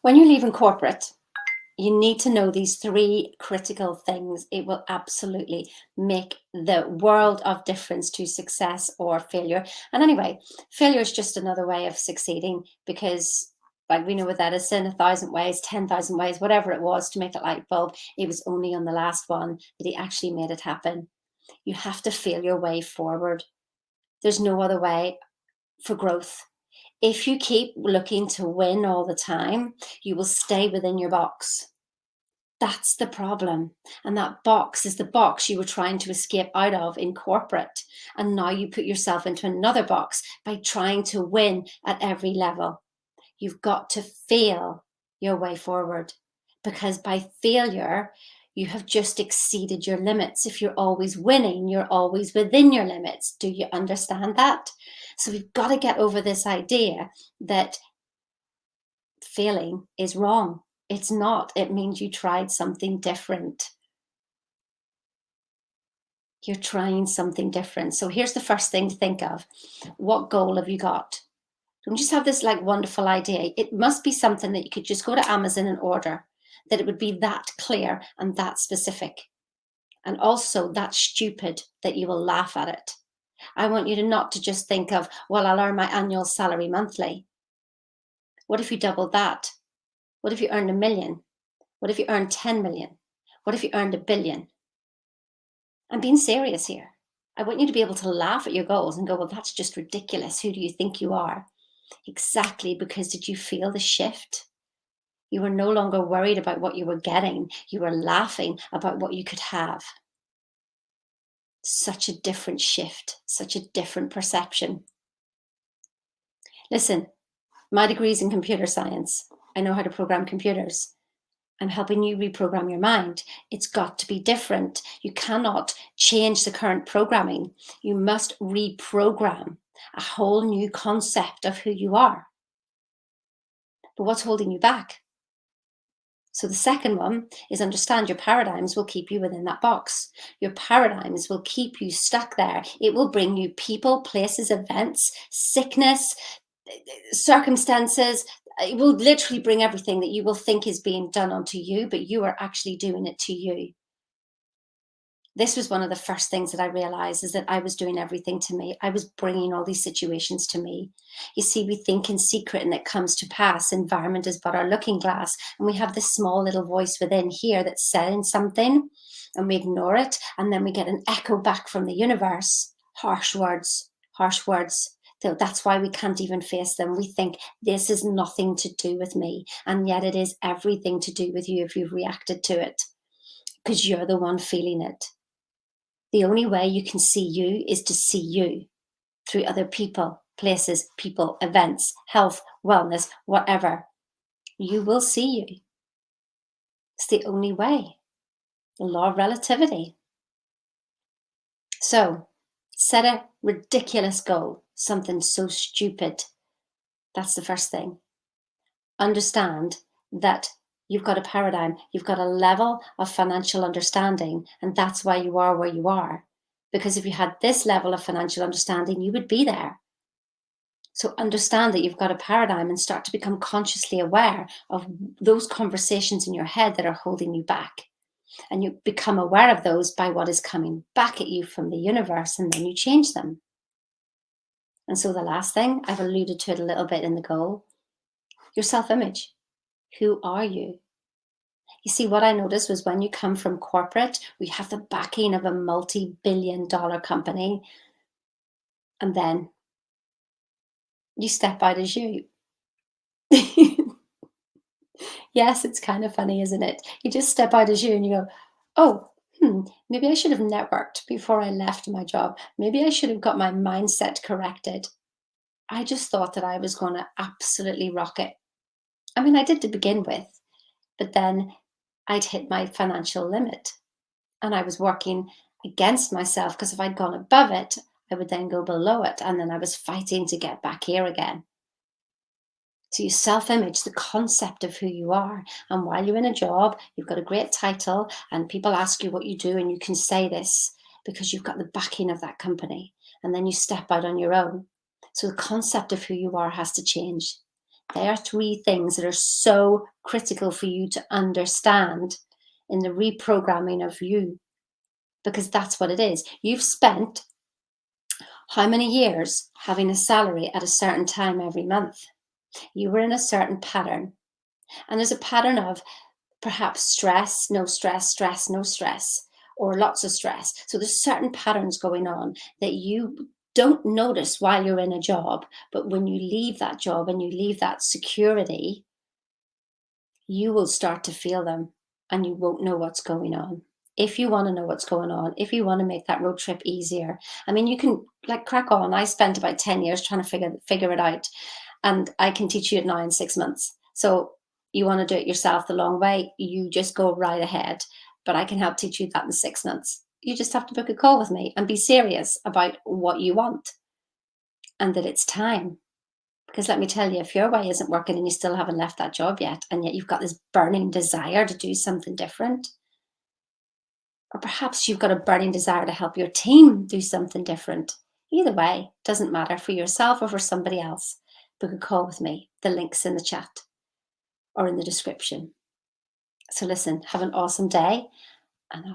When you're leaving corporate, you need to know these three critical things. It will absolutely make the world of difference to success or failure. And anyway, failure is just another way of succeeding because, like we know with Edison, 1,000 ways, 10,000 ways, whatever it was to make a light bulb, it was only on the last one that he actually made it happen. You have to fail your way forward. There's no other way for growth. If you keep looking to win all the time, you will stay within your box. That's the problem. And that box is the box you were trying to escape out of in corporate. And now you put yourself into another box by trying to win at every level. You've got to fail your way forward, because by failure, you have just exceeded your limits. If you're always winning, you're always within your limits. Do you understand that? So we've got to get over this idea that failing is wrong. It's not. It means you tried something different. You're trying something different. So here's the first thing to think of. What goal have you got? Don't just have this like wonderful idea. It must be something that you could just go to Amazon and order, that it would be that clear and that specific. And also that stupid that you will laugh at it. I want you to not to just think of, well, I'll earn my annual salary monthly. What if you doubled that? What if you earned 1 million? What if you earned 10 million? What if you earned 1 billion? I'm being serious here. I want you to be able to laugh at your goals and go, well, that's just ridiculous. Who do you think you are? Exactly, because did you feel the shift? You were no longer worried about what you were getting. You were laughing about what you could have. Such a different shift, such a different perception. Listen, my degree's in computer science. I know how to program computers. I'm helping you reprogram your mind. It's got to be different. You cannot change the current programming. You must reprogram a whole new concept of who you are. But what's holding you back? So the second one is understand your paradigms will keep you within that box. Your paradigms will keep you stuck there. It will bring you people, places, events, sickness, circumstances. It will literally bring everything that you will think is being done onto you, but you are actually doing it to you. This was one of the first things that I realized, is that I was doing everything to me. I was bringing all these situations to me. You see, we think in secret and it comes to pass. Environment is but our looking glass. And we have this small little voice within here that's saying something and we ignore it. And then we get an echo back from the universe. Harsh words, harsh words. That's why we can't even face them. We think this is nothing to do with me. And yet it is everything to do with you if you've reacted to it, because you're the one feeling it. The only way you can see you is to see you through other people, places, people, events, health, wellness, whatever. You will see you. It's the only way. The law of relativity. So set a ridiculous goal, something so stupid. That's the first thing. Understand that you've got a paradigm, you've got a level of financial understanding, and that's why you are where you are. Because if you had this level of financial understanding, you would be there. So understand that you've got a paradigm and start to become consciously aware of those conversations in your head that are holding you back. And you become aware of those by what is coming back at you from the universe, and then you change them. And so the last thing, I've alluded to it a little bit in the goal, your self-image. Who are you? You see, what I noticed was when you come from corporate, we have the backing of a multi-billion-dollar company, and then you step out as you. Yes, it's kind of funny, isn't it? You just step out as you and you go, oh, maybe I should have networked before I left my job. Maybe I should have got my mindset corrected. I just thought that I was going to absolutely rock it. I mean, I did to begin with, but then I'd hit my financial limit and I was working against myself, because if I'd gone above it, I would then go below it. And then I was fighting to get back here again. So your self-image, the concept of who you are. And while you're in a job, you've got a great title and people ask you what you do and you can say this because you've got the backing of that company. And then you step out on your own. So the concept of who you are has to change. There are three things that are so critical for you to understand in the reprogramming of you, because that's what it is. You've spent how many years having a salary at a certain time every month? You were in a certain pattern. And there's a pattern of perhaps stress, no stress, stress, no stress, or lots of stress. So there's certain patterns going on that you don't notice while you're in a job, but when you leave that job and you leave that security, you will start to feel them and you won't know what's going on. If you want to know what's going on, if you want to make that road trip easier, I mean, you can like crack on. I spent about 10 years trying to figure it out, and I can teach you it now in 6 months. So you want to do it yourself the long way, you just go right ahead. But I can help teach you that in 6 months. You just have to book a call with me and be serious about what you want and that it's time. Because let me tell you, if your way isn't working and you still haven't left that job yet, and yet you've got this burning desire to do something different, or perhaps you've got a burning desire to help your team do something different. Either way, doesn't matter, for yourself or for somebody else, book a call with me. The link's in the chat or in the description. So listen, have an awesome day.